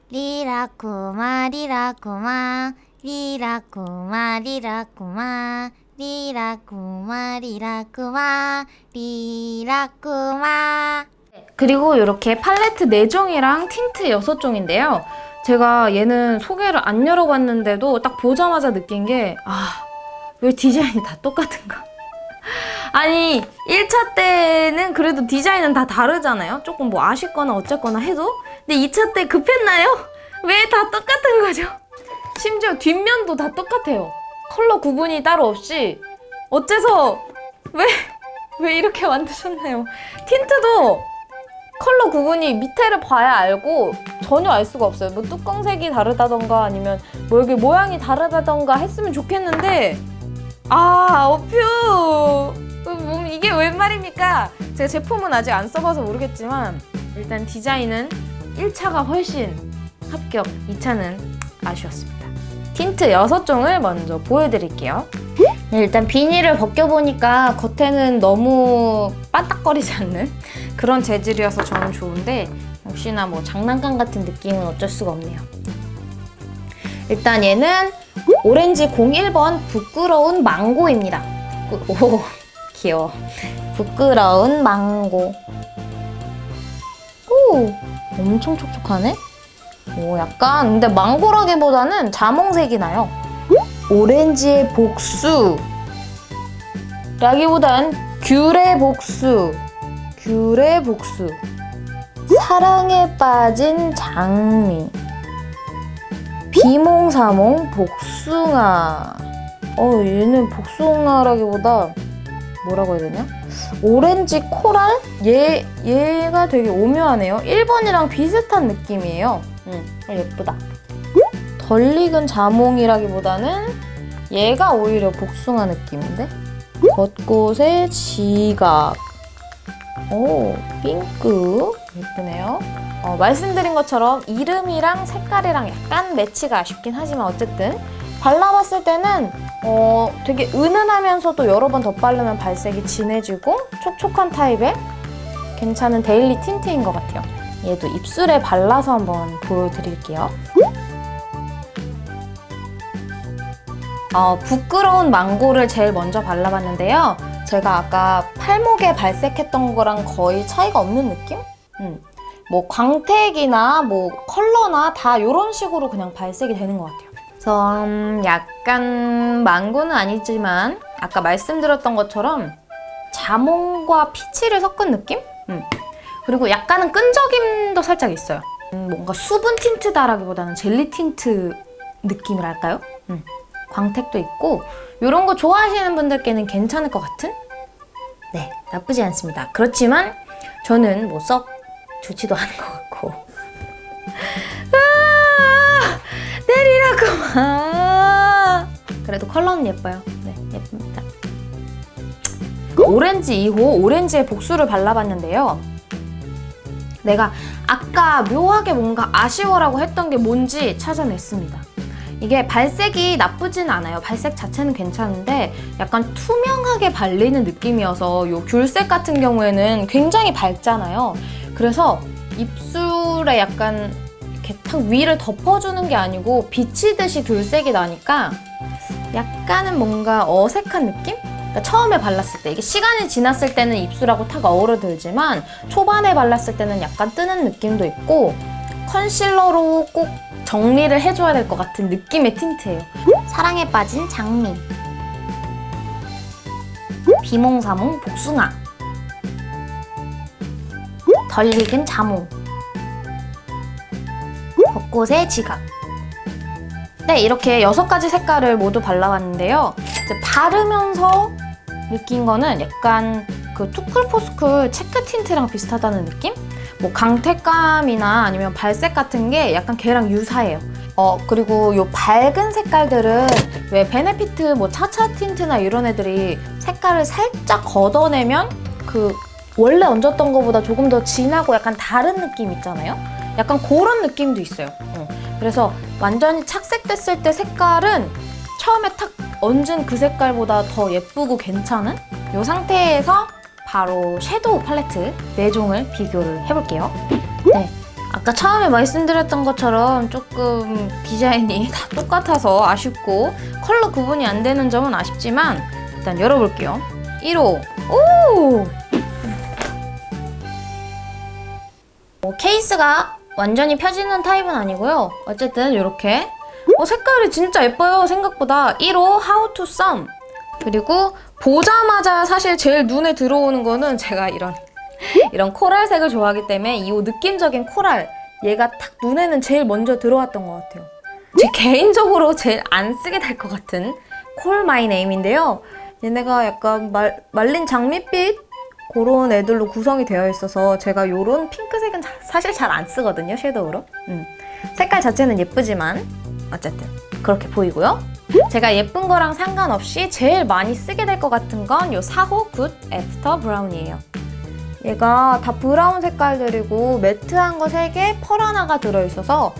리라쿠마 리라쿠마 리라쿠마 리라쿠마 리라쿠마 리라쿠마 리라쿠마. 그리고 이렇게 팔레트 4종이랑 틴트 6종인데요. 제가 얘는 소개를 안 열어봤는데도 딱 보자마자 느낀 게 왜 디자인이 다 똑같은가? 아니 1차 때는 그래도 디자인은 다 다르잖아요. 조금 뭐 아쉽거나 어쨌거나 해도. 근데 2차 때 급했나요? 왜 다 똑같은 거죠? 심지어 뒷면도 다 똑같아요. 컬러 구분이 따로 없이 어째서 왜 이렇게 만드셨나요? 틴트도 컬러 구분이 밑에를 봐야 알고 전혀 알 수가 없어요. 뭐 뚜껑색이 다르다던가 아니면 뭐 여기 모양이 다르다던가 했으면 좋겠는데 어퓨 이게 웬 말입니까? 제가 제품은 아직 안 써봐서 모르겠지만 일단 디자인은 1차가 훨씬 합격, 2차는 아쉬웠습니다. 틴트 6종을 먼저 보여드릴게요. 네, 일단 비닐을 벗겨보니까 겉에는 너무 반딱거리지 않는 그런 재질이어서 저는 좋은데 역시나 뭐 장난감 같은 느낌은 어쩔 수가 없네요. 일단 얘는 오렌지 01번 부끄러운 망고입니다. 오, 귀여워. 부끄러운 망고. 오, 엄청 촉촉하네? 오, 약간 근데 망고라기보다는 자몽색이 나요. 오렌지의 복수 라기보단 귤의 복수. 귤의 복수. 사랑에 빠진 장미. 비몽사몽 복숭아. 얘는 복숭아라기보다 뭐라고 해야 되냐? 오렌지 코랄? 얘가 되게 오묘하네요. 1번이랑 비슷한 느낌이에요. 예쁘다. 덜 익은 자몽이라기보다는 얘가 오히려 복숭아 느낌인데? 벚꽃의 지각. 오, 핑크. 예쁘네요. 말씀드린 것처럼 이름이랑 색깔이랑 약간 매치가 아쉽긴 하지만 어쨌든 발라봤을 때는 되게 은은하면서도 여러 번 덧바르면 발색이 진해지고 촉촉한 타입의 괜찮은 데일리 틴트인 것 같아요. 얘도 입술에 발라서 한번 보여드릴게요. 부끄러운 망고를 제일 먼저 발라봤는데요. 제가 아까 팔목에 발색했던 거랑 거의 차이가 없는 느낌? 뭐 광택이나 뭐 컬러나 다 이런 식으로 그냥 발색이 되는 것 같아요. 그래서 약간 망고는 아니지만 아까 말씀드렸던 것처럼 자몽과 피치를 섞은 느낌? 그리고 약간은 끈적임도 살짝 있어요. 뭔가 수분 틴트다라기보다는 젤리 틴트 느낌이랄까요? 광택도 있고 이런 거 좋아하시는 분들께는 괜찮을 것 같은? 네, 나쁘지 않습니다. 그렇지만 저는 뭐 썩 좋지도 않은 것 같고 내리라고 그래도 컬러는 예뻐요. 네, 예쁩니다. 오렌지 2호 오렌지의 복수를 발라봤는데요. 내가 아까 묘하게 뭔가 아쉬워라고 했던 게 뭔지 찾아냈습니다. 이게 발색이 나쁘진 않아요. 발색 자체는 괜찮은데 약간 투명하게 발리는 느낌이어서 요 귤색 같은 경우에는 굉장히 밝잖아요. 그래서 입술에 약간 이렇게 탁 위를 덮어주는 게 아니고 비치듯이 귤색이 나니까 약간은 뭔가 어색한 느낌? 그러니까 처음에 발랐을 때 이게 시간이 지났을 때는 입술하고 탁 어우러들지만 초반에 발랐을 때는 약간 뜨는 느낌도 있고 컨실러로 꼭 정리를 해줘야 될 것 같은 느낌의 틴트예요. 사랑에 빠진 장미. 비몽사몽 복숭아. 덜 익은 자몽. 벚꽃의 지각. 네, 이렇게 6가지 색깔을 모두 발라봤는데요. 이제 바르면서 느낀 거는 약간 그 투쿨포스쿨 체크 틴트랑 비슷하다는 느낌? 뭐 강택감이나 아니면 발색 같은 게 약간 걔랑 유사해요. 그리고 요 밝은 색깔들은 왜 베네피트 뭐 차차 틴트나 이런 애들이 색깔을 살짝 걷어내면 그 원래 얹었던 것보다 조금 더 진하고 약간 다른 느낌 있잖아요? 약간 그런 느낌도 있어요. 그래서 완전히 착색됐을 때 색깔은 처음에 탁 얹은 그 색깔보다 더 예쁘고 괜찮은 이 상태에서 바로 섀도우 팔레트 4종을 비교를 해볼게요. 네, 아까 처음에 말씀드렸던 것처럼 조금 디자인이 다 똑같아서 아쉽고 컬러 구분이 안 되는 점은 아쉽지만 일단 열어볼게요. 1호. 오! 케이스가 완전히 펴지는 타입은 아니고요. 어쨌든 이렇게 색깔이 진짜 예뻐요. 생각보다 1호 How to Sum. 그리고 보자마자 사실 제일 눈에 들어오는 거는 제가 이런 코랄색을 좋아하기 때문에 이 느낌적인 코랄, 얘가 딱 눈에는 제일 먼저 들어왔던 것 같아요. 제 개인적으로 제일 안 쓰게 될 것 같은 Call My Name인데요. 얘네가 약간 말린 장밋빛 그런 애들로 구성이 되어 있어서 제가 이런 핑크색은 사실 잘 안 쓰거든요, 섀도우로. 색깔 자체는 예쁘지만 어쨌든 그렇게 보이고요. 제가 예쁜 거랑 상관없이 제일 많이 쓰게 될 것 같은 건 이 4호 Good After Brown이에요. 얘가 다 브라운 색깔들이고 매트한 거 3개, 펄 하나가 들어있어서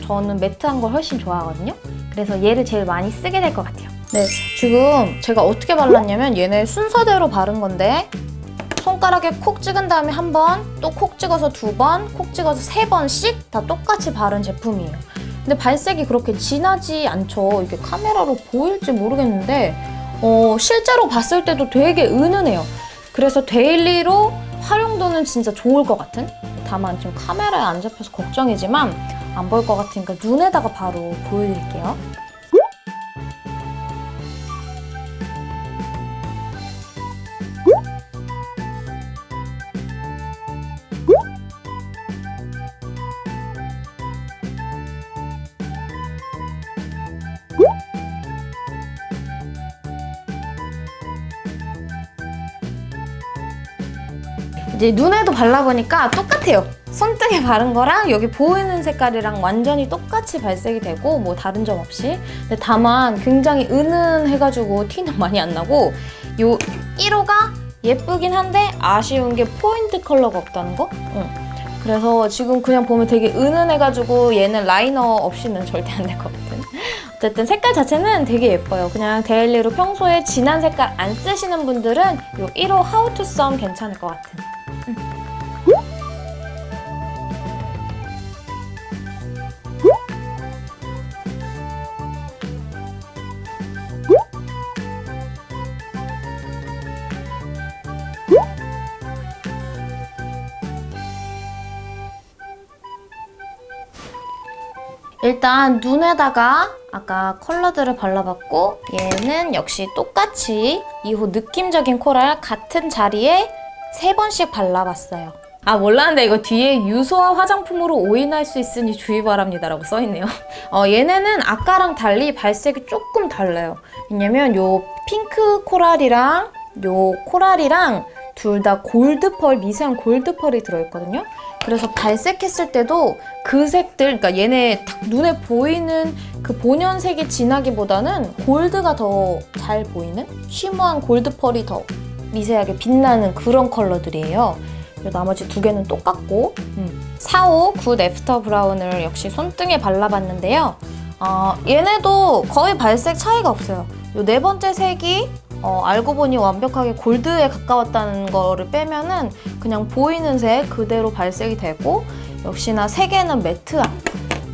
저는 매트한 걸 훨씬 좋아하거든요. 그래서 얘를 제일 많이 쓰게 될 것 같아요. 네, 지금 제가 어떻게 발랐냐면 얘네 순서대로 바른 건데 손가락에 콕 찍은 다음에 한 번, 또 콕 찍어서 2번, 콕 찍어서 3번씩 다 똑같이 바른 제품이에요. 근데 발색이 그렇게 진하지 않죠. 이게 카메라로 보일지 모르겠는데 실제로 봤을 때도 되게 은은해요. 그래서 데일리로 활용도는 진짜 좋을 것 같은? 다만 지금 카메라에 안 잡혀서 걱정이지만 안 보일 것 같으니까 눈에다가 바로 보여드릴게요. 이제 눈에도 발라보니까 똑같아요. 손등에 바른 거랑 여기 보이는 색깔이랑 완전히 똑같이 발색이 되고 뭐 다른 점 없이. 근데 다만 굉장히 은은해가지고 티는 많이 안 나고 요 1호가 예쁘긴 한데 아쉬운 게 포인트 컬러가 없다는 거? 그래서 지금 그냥 보면 되게 은은해가지고 얘는 라이너 없이는 절대 안 될 것 같은. 어쨌든 색깔 자체는 되게 예뻐요. 그냥 데일리로 평소에 진한 색깔 안 쓰시는 분들은 요 1호 How to Sum 괜찮을 것 같은. 일단 눈에다가 아까 컬러들을 발라봤고 얘는 역시 똑같이 2호 느낌적인 코랄 같은 자리에 3번씩 발라봤어요. 아 몰랐는데 이거 뒤에 유소화 화장품으로 오인할 수 있으니 주의 바랍니다 라고 써있네요. 얘네는 아까랑 달리 발색이 조금 달라요. 왜냐면 요 핑크 코랄이랑 요 코랄이랑 둘 다 골드펄, 미세한 골드펄이 들어있거든요. 그래서 발색했을 때도 그 색들, 그러니까 얘네 딱 눈에 보이는 그 본연색이 진하기보다는 골드가 더 잘 보이는? 쉬머한 골드펄이 더 미세하게 빛나는 그런 컬러들이에요. 나머지 2개는 똑같고 4호 굿 애프터 브라운을 역시 손등에 발라봤는데요. 얘네도 거의 발색 차이가 없어요. 요 4번째 색이 알고 보니 완벽하게 골드에 가까웠다는 거를 빼면은 그냥 보이는 색 그대로 발색이 되고 역시나 3개는 매트한.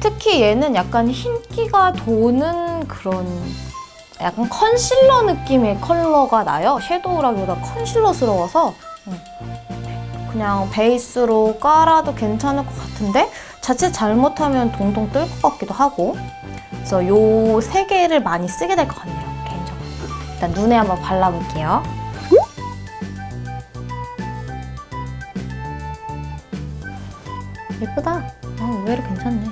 특히 얘는 약간 흰기가 도는 그런 약간 컨실러 느낌의 컬러가 나요. 섀도우라기보다 컨실러스러워서 그냥 베이스로 깔아도 괜찮을 것 같은데 자칫 잘못하면 동동 뜰 것 같기도 하고. 그래서 요 3개를 많이 쓰게 될 것 같네요. 개인적으로. 일단 눈에 한번 발라볼게요. 예쁘다. 의외로 괜찮네.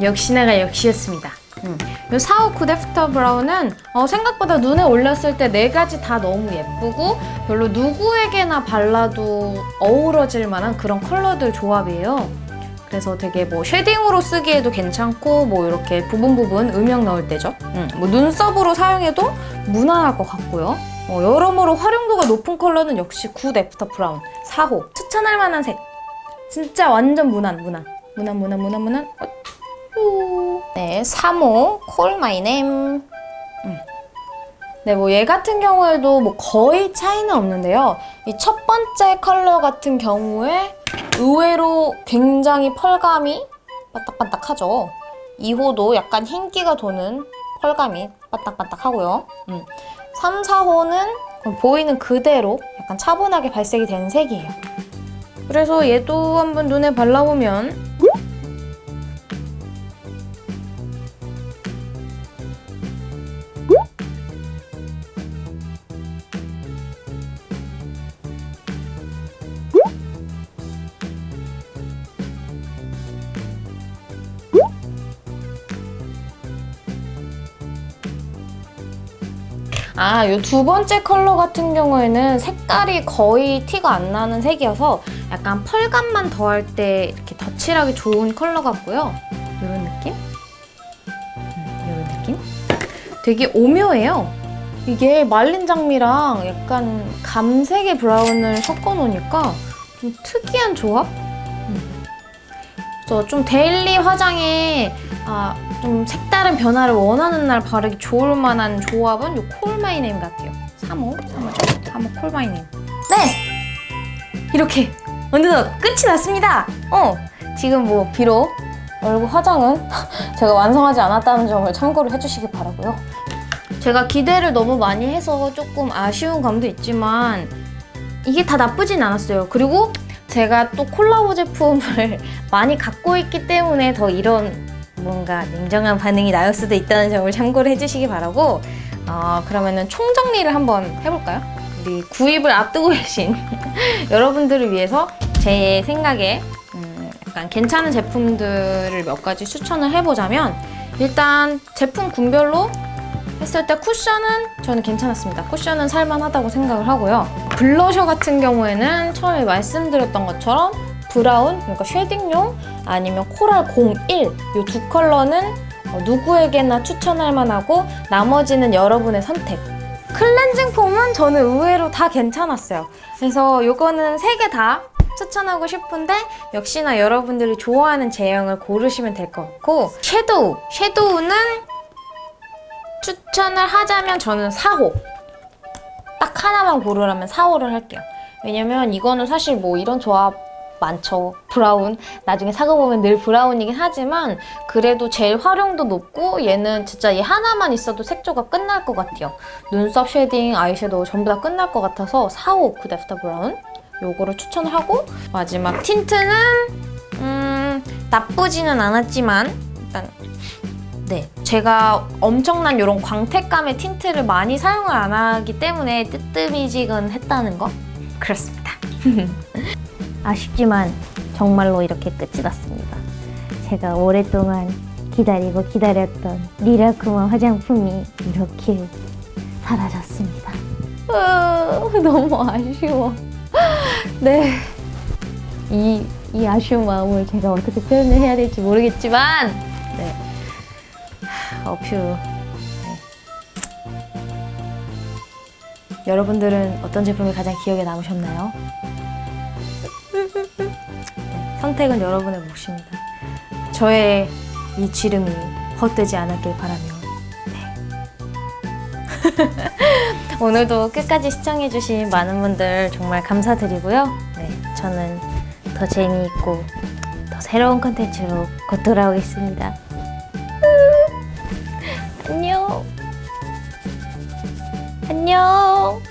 역시나가 역시였습니다. 이 4호 굿 애프터 브라운은 생각보다 눈에 올렸을 때 4가지 다 너무 예쁘고 별로 누구에게나 발라도 어우러질 만한 그런 컬러들 조합이에요. 그래서 되게 뭐 쉐딩으로 쓰기에도 괜찮고 뭐 이렇게 부분 음영 넣을 때죠. 뭐 눈썹으로 사용해도 무난할 것 같고요. 여러모로 활용도가 높은 컬러는 역시 굿 애프터 브라운 4호. 추천할 만한 색. 진짜 완전 무난. 네, 3호 콜 마이 네임. 네, 뭐 얘 같은 경우에도 뭐 거의 차이는 없는데요. 이 첫 번째 컬러 같은 경우에 의외로 굉장히 펄감이 반딱반딱하죠. 2호도 약간 흰기가 도는 펄감이 반딱반딱하고요. 3, 4호는 보이는 그대로 약간 차분하게 발색이 되는 색이에요. 그래서 얘도 한번 눈에 발라보면 요 두 번째 컬러 같은 경우에는 색깔이 거의 티가 안 나는 색이어서 약간 펄감만 더할 때 이렇게 덧칠하기 좋은 컬러 같고요. 이런 느낌? 이런 느낌? 되게 오묘해요. 이게 말린 장미랑 약간 감색의 브라운을 섞어 놓으니까 좀 특이한 조합? 그래서 좀 데일리 화장에 좀 색다른 변화를 원하는 날 바르기 좋을 만한 조합은 요 콜마이네임 같아요. 3호 콜마이네임. 네! 이렇게 어느덧 끝이 났습니다. 지금 뭐 비록 얼굴 화장은 제가 완성하지 않았다는 점을 참고를 해주시기 바라고요. 제가 기대를 너무 많이 해서 조금 아쉬운 감도 있지만 이게 다 나쁘진 않았어요. 그리고 제가 또 콜라보 제품을 많이 갖고 있기 때문에 더 이런 뭔가 냉정한 반응이 나올 수도 있다는 점을 참고를 해주시기 바라고 그러면은 총정리를 한번 해볼까요? 우리 구입을 앞두고 계신 여러분들을 위해서 제 생각에 약간 괜찮은 제품들을 몇 가지 추천을 해보자면 일단 제품 군별로 했을 때 쿠션은 저는 괜찮았습니다. 쿠션은 살만하다고 생각을 하고요. 블러셔 같은 경우에는 처음에 말씀드렸던 것처럼 브라운, 그러니까 쉐딩용 아니면 코랄 01 이 두 컬러는 누구에게나 추천할 만하고 나머지는 여러분의 선택. 클렌징 폼은 저는 의외로 다 괜찮았어요. 그래서 이거는 3개 다 추천하고 싶은데 역시나 여러분들이 좋아하는 제형을 고르시면 될 것 같고 섀도우는 추천을 하자면 저는 4호 딱 하나만 고르라면 4호를 할게요. 왜냐면 이거는 사실 뭐 이런 조합 많죠. 브라운. 나중에 사고 보면 늘 브라운이긴 하지만 그래도 제일 활용도 높고 얘는 진짜 얘 하나만 있어도 색조가 끝날 것 같아요. 눈썹 쉐딩, 아이섀도우 전부 다 끝날 것 같아서 4호 굿 애프터 브라운 요거를 추천을 하고 마지막 틴트는 나쁘지는 않았지만 일단 네, 제가 엄청난 이런 광택감의 틴트를 많이 사용을 안 하기 때문에 뜨뜻미지근했다는 거? 그렇습니다. 아쉽지만 정말로 이렇게 끝이 났습니다. 제가 오랫동안 기다리고 기다렸던 리라크마 화장품이 이렇게 사라졌습니다. 너무 아쉬워. 네. 이 아쉬운 마음을 제가 어떻게 표현을 해야 될지 모르겠지만 네. 어퓨. 네. 여러분들은 어떤 제품이 가장 기억에 남으셨나요? 네, 선택은 여러분의 몫입니다. 저의 이 지름이 헛되지 않았길 바라며 네. 오늘도 끝까지 시청해주신 많은 분들 정말 감사드리고요. 네, 저는 더 재미있고 더 새로운 컨텐츠로 곧 돌아오겠습니다. 안녕. 안녕.